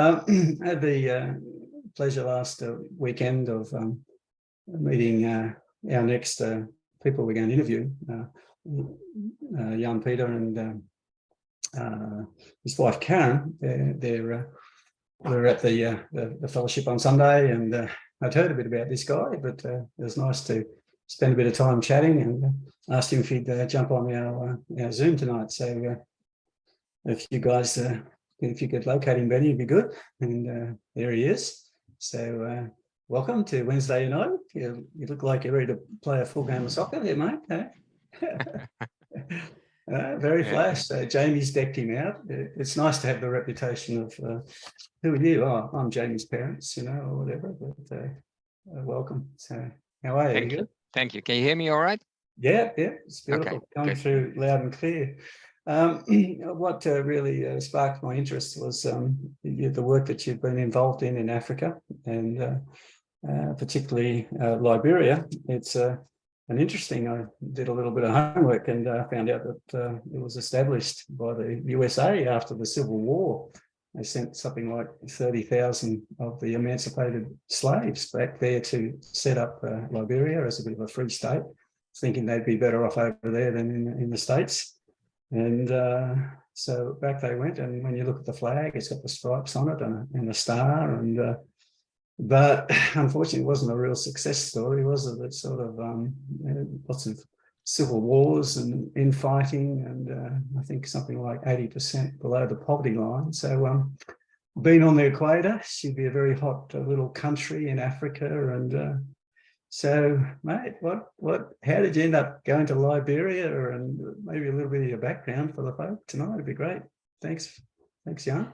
I had the pleasure last weekend of meeting our next people we're going to interview, Jan Pieter and his wife Karen. We were at the fellowship on Sunday, and I'd heard a bit about this guy, but it was nice to spend a bit of time chatting, and asked him if he'd jump on our Zoom tonight. So if you guys, if you could locate him, Benny, it'd be good. And there he is. So welcome to Wednesday night. You look like you're ready to play a full game of soccer there, mate. Very flash. Jamie's decked him out. It's nice to have the reputation of who are you? Oh, I'm Jamie's parents, or whatever. But welcome. So how are you? Thank you. Thank you. Can you hear me all right? Yeah, it's beautiful. Okay, coming through loud and clear. What really sparked my interest was the work that you've been involved in Africa, and particularly Liberia. It's an interesting. I did a little bit of homework and found out that it was established by the USA after the Civil War. They sent something like 30,000 of the emancipated slaves back there to set up Liberia as a bit of a free state, thinking they'd be better off over there than in the States. And so back they went. And when you look at the flag, it's got the stripes on it and a star. And but unfortunately, it wasn't a real success story, was it? It's sort of lots of civil wars and infighting, and I think something like 80% below the poverty line. So being on the equator, she'd be a very hot little country in Africa. And so, mate, how did you end up going to Liberia, and maybe a little bit of your background for the folk tonight? It'd be great. Thanks, Jan.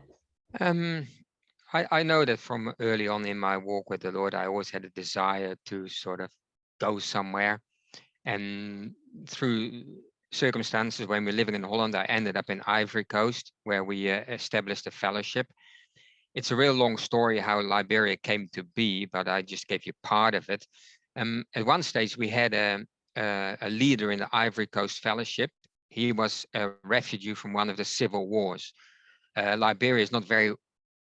I know that from early on in my walk with the Lord, I always had a desire to sort of go somewhere. And through circumstances, when we were living in Holland, I ended up in Ivory Coast, where we established a fellowship. It's a real long story how Liberia came to be, but I just gave you part of it. At one stage, we had a leader in the Ivory Coast Fellowship. He was a refugee from one of the civil wars. Liberia is not very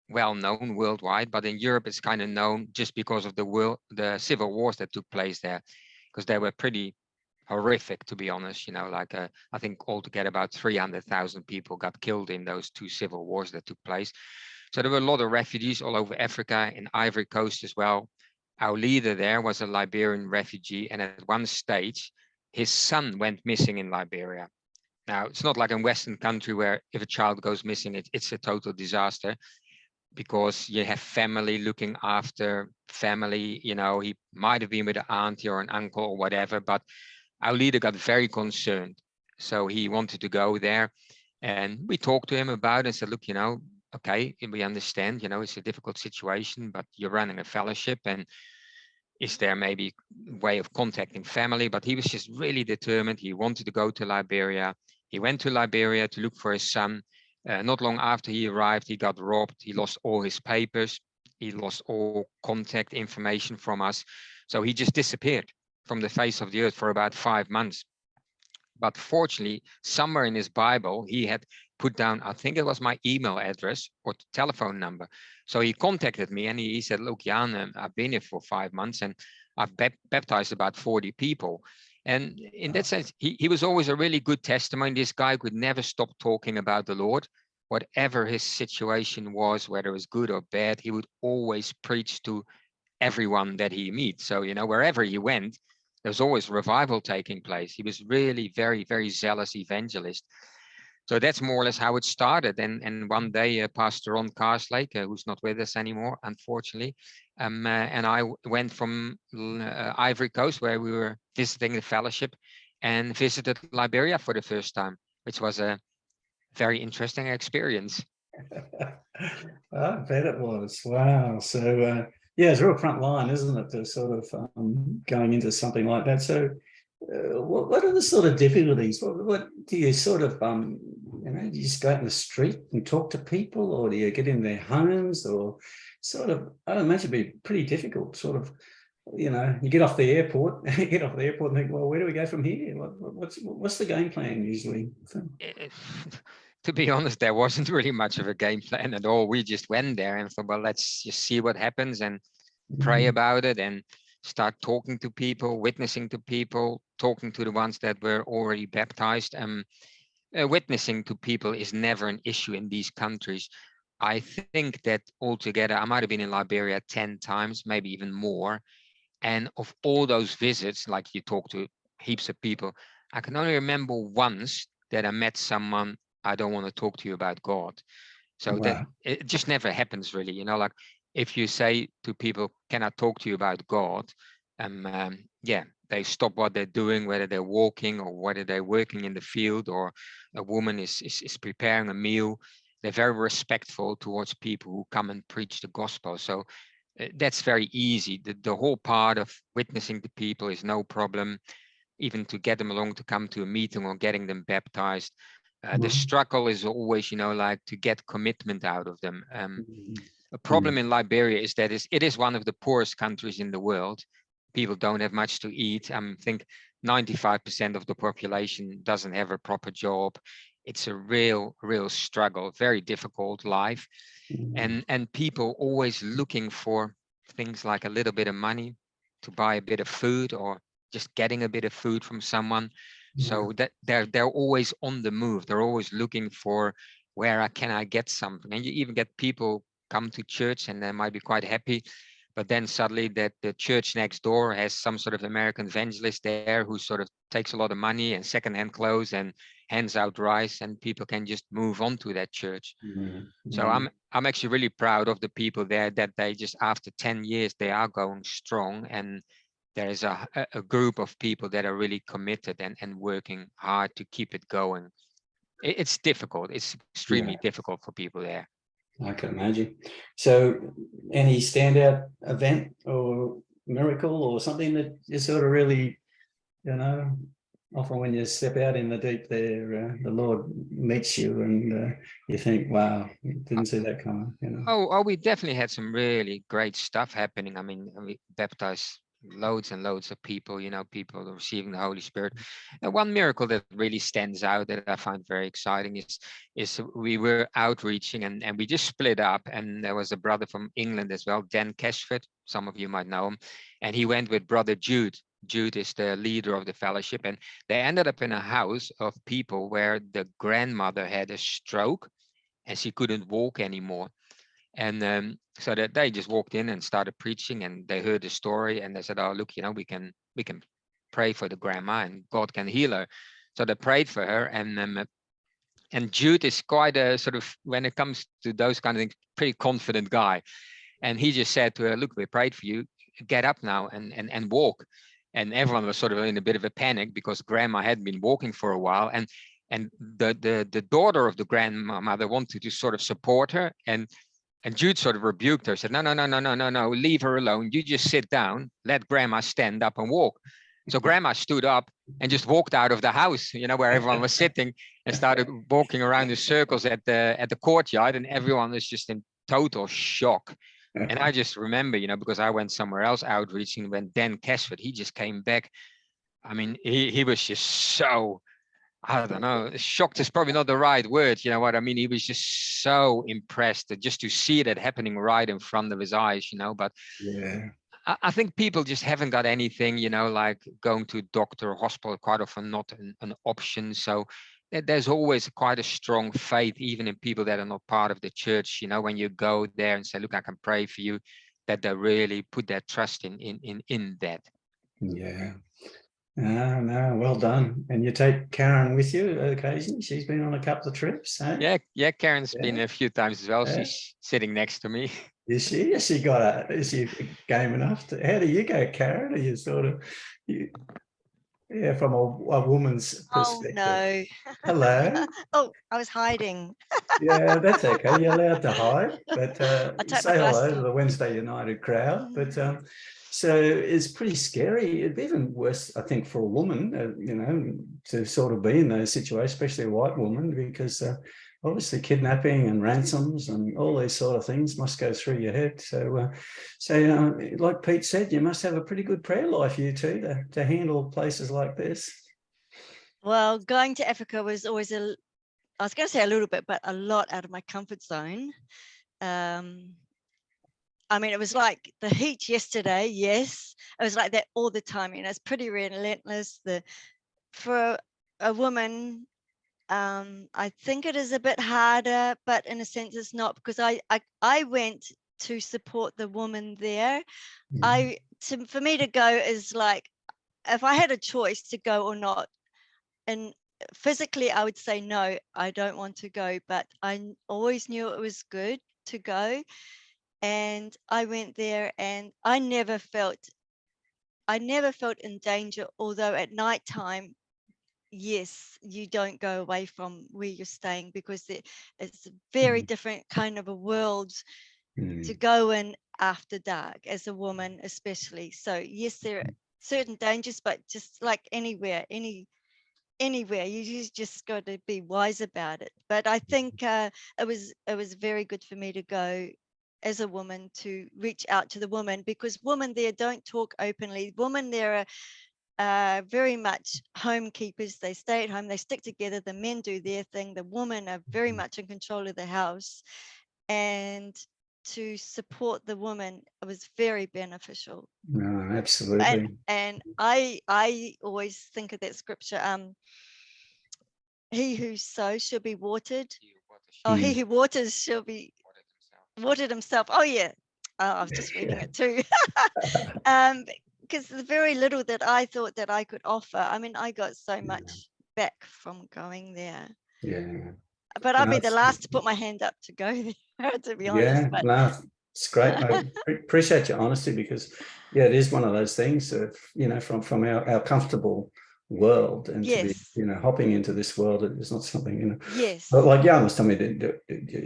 well known worldwide, but in Europe it's kind of known just because of the civil wars that took place there, because they were pretty horrific, to be honest. I think altogether about 300,000 people got killed in those two civil wars that took place. So there were a lot of refugees all over Africa, in Ivory Coast as well. Our leader there was a Liberian refugee, and at one stage his son went missing in Liberia. Now, it's not like in Western country where if a child goes missing, it's a total disaster, because you have family looking after family. He might have been with an auntie or an uncle or whatever, but our leader got very concerned. So he wanted to go there, and we talked to him about it and said, look, okay, we understand, it's a difficult situation, but you're running a fellowship, and is there maybe a way of contacting family? But he was just really determined. He wanted to go to Liberia. He went to Liberia to look for his son. Not long after he arrived, he got robbed. He lost all his papers. He lost all contact information from us. So he just disappeared from the face of the earth for about 5 months. But fortunately, somewhere in his Bible, he had put down, I think it was my email address or telephone number. So he contacted me and he said, look, Jan, I've been here for 5 months and I've baptized about 40 people. And in that sense, he was always a really good testimony. This guy could never stop talking about the Lord. Whatever his situation was, whether it was good or bad, he would always preach to everyone that he meets. So, wherever he went, there was always revival taking place. He was really very, very zealous evangelist. So that's more or less how it started. And one day, Pastor Ron Carslake, who's not with us anymore, unfortunately, and I went from Ivory Coast, where we were visiting the fellowship, and visited Liberia for the first time, which was a very interesting experience. I bet it was. Wow. So it's real front line, isn't it, to sort of going into something like that. So what are the sort of difficulties? What do you sort of do you just go out in the street and talk to people, or do you get in their homes, or sort of, I don't imagine it'd be pretty difficult, sort of, you get off the airport, and think, well, where do we go from here? What's the game plan usually? to be honest, there wasn't really much of a game plan at all. We just went there and thought, well, let's just see what happens and pray about it and start talking to people, witnessing to people, talking to the ones that were already baptized. Witnessing to people is never an issue in these countries. I think that altogether, I might have been in Liberia 10 times, maybe even more. And of all those visits, like you talk to heaps of people, I can only remember once that I met someone, I don't want to talk to you about God. So that Wow. it just never happens really, like if you say to people, can I talk to you about God? Yeah, they stop what they're doing, whether they're walking or whether they're working in the field, or a woman is preparing a meal. They're very respectful towards people who come and preach the gospel. So that's very easy. The whole part of witnessing to people is no problem, even to get them along to come to a meeting or getting them baptized. The struggle is always, like to get commitment out of them. A problem in Liberia is that it is one of the poorest countries in the world. People don't have much to eat. I think 95% of the population doesn't have a proper job. It's a real struggle, very difficult life. And people always looking for things like a little bit of money to buy a bit of food, or just getting a bit of food from someone. So that they're always on the move. They're always looking for, where can I get something? And you even get people come to church and they might be quite happy, but then suddenly that the church next door has some sort of American evangelist there who sort of takes a lot of money and secondhand clothes and hands out rice, and people can just move on to that church. So I'm actually really proud of the people there, that they just, after 10 years, they are going strong, and there is a group of people that are really committed and working hard to keep it going. It's difficult. It's extremely difficult for people there. I can imagine. So any standout event or miracle or something that you sort of really, often when you step out in the deep there, the Lord meets you and you think, wow, didn't see that coming, Oh, we definitely had some really great stuff happening. I mean, we baptized loads and loads of people, people receiving the Holy Spirit. And one miracle that really stands out that I find very exciting is we were outreaching and we just split up, and there was a brother from England as well, Dan Cashford. Some of you might know him. And he went with brother Jude. Jude is the leader of the fellowship, and they ended up in a house of people where the grandmother had a stroke and she couldn't walk anymore. And so that they just walked in and started preaching, and they heard the story, and they said, oh, look, we can pray for the grandma and God can heal her. So they prayed for her, and Jude is quite a sort of, when it comes to those kind of things, pretty confident guy. And he just said to her, look, we prayed for you, get up now and walk. And everyone was sort of in a bit of a panic because grandma had been walking for a while, and the daughter of the grandmother wanted to sort of support her, and Jude sort of rebuked her, said, no, leave her alone. You just sit down, let grandma stand up and walk. So grandma stood up and just walked out of the house, where everyone was sitting, and started walking around in circles at the courtyard, and everyone was just in total shock. And I just remember, because I went somewhere else outreaching when Dan Cashford, he just came back. I mean, he was just so, I don't know, shocked is probably not the right word. You know what I mean? He was just so impressed that just to see that happening right in front of his eyes, but yeah, I think people just haven't got anything, like going to doctor or hospital, quite often not an option. So there's always quite a strong faith, even in people that are not part of the church, when you go there and say, look, I can pray for you, that they really put their trust in that. yeah. No, well done. And you take Karen with you occasionally? She's been on a couple of trips, eh? Yeah, Karen's been a few times as well. Yeah. She's sitting next to me. Is she? Is she is she game enough to, how do you go, Karen? Are you sort of, from a woman's perspective? No. Hello. Oh, I was hiding. Yeah, that's okay. You're allowed to hide, but take say my hello glasses to off. the Wednesday United crowd. But so it's pretty scary. It'd be even worse, I think, for a woman, to sort of be in those situations, especially a white woman, because obviously kidnapping and ransoms and all these sort of things must go through your head. So, like Pete said, you must have a pretty good prayer life, you two, to handle places like this. Well, going to Africa was always I was going to say a little bit, but a lot out of my comfort zone. I mean, it was like the heat yesterday. Yes, it was like that all the time. You know, it's pretty relentless. For a woman, I think it is a bit harder, but in a sense, it's not, because I went to support the woman there. For me to go is like, if I had a choice to go or not, and physically I would say no, I don't want to go, but I always knew it was good to go. And I went there, and I never felt in danger, although at night time, yes, you don't go away from where you're staying, because it's a very different kind of a world to go in after dark as a woman, especially. So yes, there are certain dangers, but just like anywhere, you just got to be wise about it. But I think it was very good for me to go as a woman, to reach out to the women, because women there don't talk openly. Women there are very much homekeepers. They stay at home, they stick together, the men do their thing, the women are very much in control of the house. And to support the woman, it was very beneficial. No, absolutely. And I always think of that scripture, he who sows shall be watered. Oh, he who waters shall be watered himself. Oh yeah. I was just reading it too. Because the very little that I thought that I could offer, I mean, I got so much back from going there. Yeah. But I'll be the last to put my hand up to go there, to be honest. Yeah, But no, it's great. I appreciate your honesty, because it is one of those things of, from our comfortable world, and to be, yes, hopping into this world is not something, yes, but like Jan was telling me that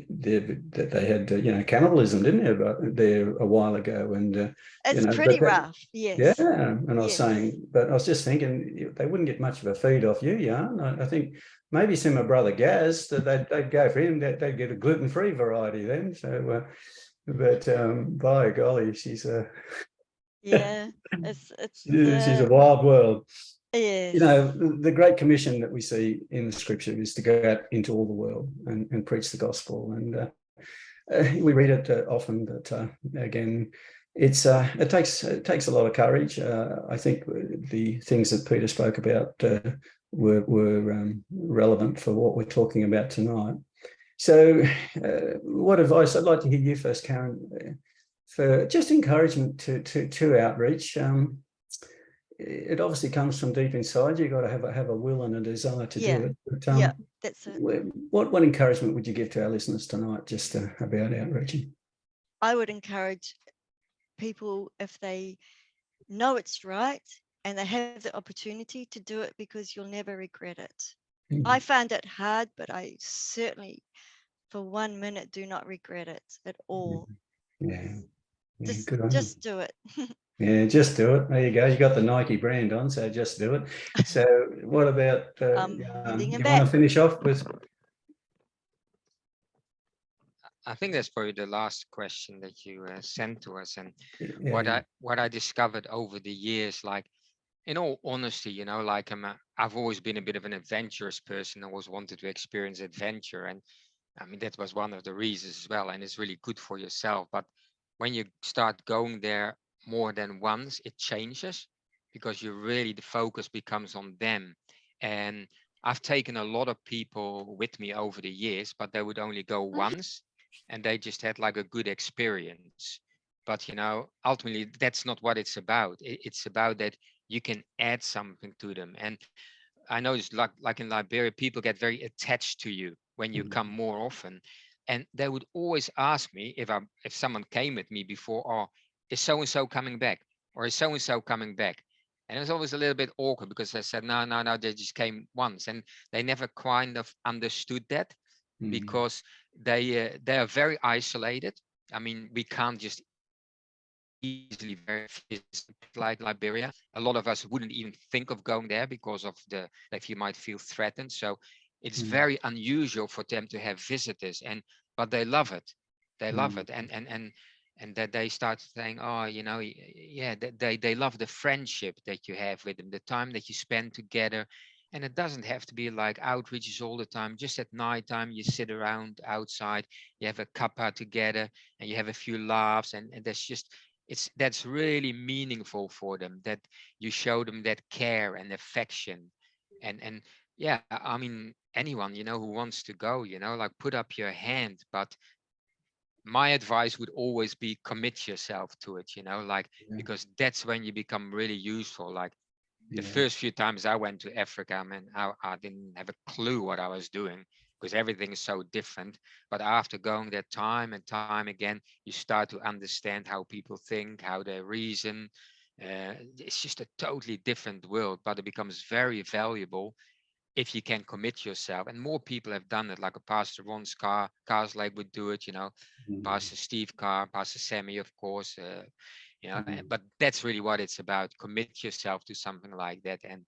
they had, cannibalism, didn't they, there a while ago, and it's but pretty rough. Yes. yeah, and I was Yes. saying, but I was just thinking, they wouldn't get much of a feed off you, Jan. I think maybe see my brother Gaz, that they'd go for him, they'd get a gluten-free variety then. So, but by golly, she's Yeah, it's she's a wild world. yes. The Great Commission that we see in the Scripture is to go out into all the world and preach the gospel, and we read it often, but again, it takes a lot of courage. I think the things that Peter spoke about were relevant for what we're talking about tonight. So, what advice? I'd like to hear you first, Karen, for just encouragement to outreach. It obviously comes from deep inside. You've got to have a will and a desire to do it. But, that's it. What encouragement would you give to our listeners tonight, just about outreaching? I would encourage people, if they know it's right and they have the opportunity, to do it, because you'll never regret it. I found it hard, but I certainly, for 1 minute, do not regret it at all. Yeah, Just do it. Yeah, just do it. There you go. You got the Nike brand on, so just do it. So, what about you want to finish off with? I think that's probably the last question that you sent to us, and Yeah. what I discovered over the years, like, in all honesty, like I've always been a bit of an adventurous person. I always wanted to experience adventure, and I mean that was one of the reasons as well. And it's really good for yourself. But when you start going there more than once, it changes, because the focus becomes on them. And I've taken a lot of people with me over the years, but they would only go once, and they just had like a good experience. But ultimately that's not what it's about. It's about that you can add something to them. And I know it's like in Liberia, people get very attached to you when you come more often, and they would always ask me if someone came with me before, or is so and so coming back, or is so and so coming back, and it was always a little bit awkward, because I said no, they just came once, and they never kind of understood that, because they are very isolated. I mean, we can't just easily very like Liberia. A lot of us wouldn't even think of going there because of if you might feel threatened. So it's very unusual for them to have visitors, but they love it. They love it, and that they start saying, oh, yeah, they love the friendship that you have with them, the time that you spend together. And it doesn't have to be like outreaches all the time. Just at nighttime, you sit around outside, you have a cuppa together, and you have a few laughs, and that's just that's really meaningful for them. That you show them that care and affection, and yeah, I mean anyone who wants to go, like put up your hand. But my advice would always be commit yourself to it, like Yeah. because that's when you become really useful. Like the Yeah. first few times I went to Africa, I mean, I didn't have a clue what I was doing because everything is so different. But after going there time and time again, you start to understand how people think, how they reason. It's just a totally different world, but it becomes very valuable if you can commit yourself. And more people have done it, like a Pastor Ron's Carslake would do it, Pastor Steve Carr, Pastor Sammy, of course. But that's really what it's about. Commit yourself to something like that, and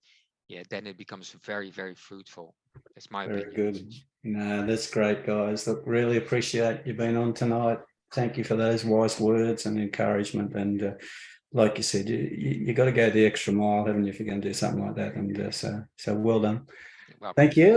yeah, then it becomes very, very fruitful. That's my Very opinion. good. No, that's great, guys. Look, really appreciate you being on tonight. Thank you for those wise words and encouragement. And like you said, you got to go the extra mile, haven't you, if you're going to do something like that? And so well done. Well, Thank you.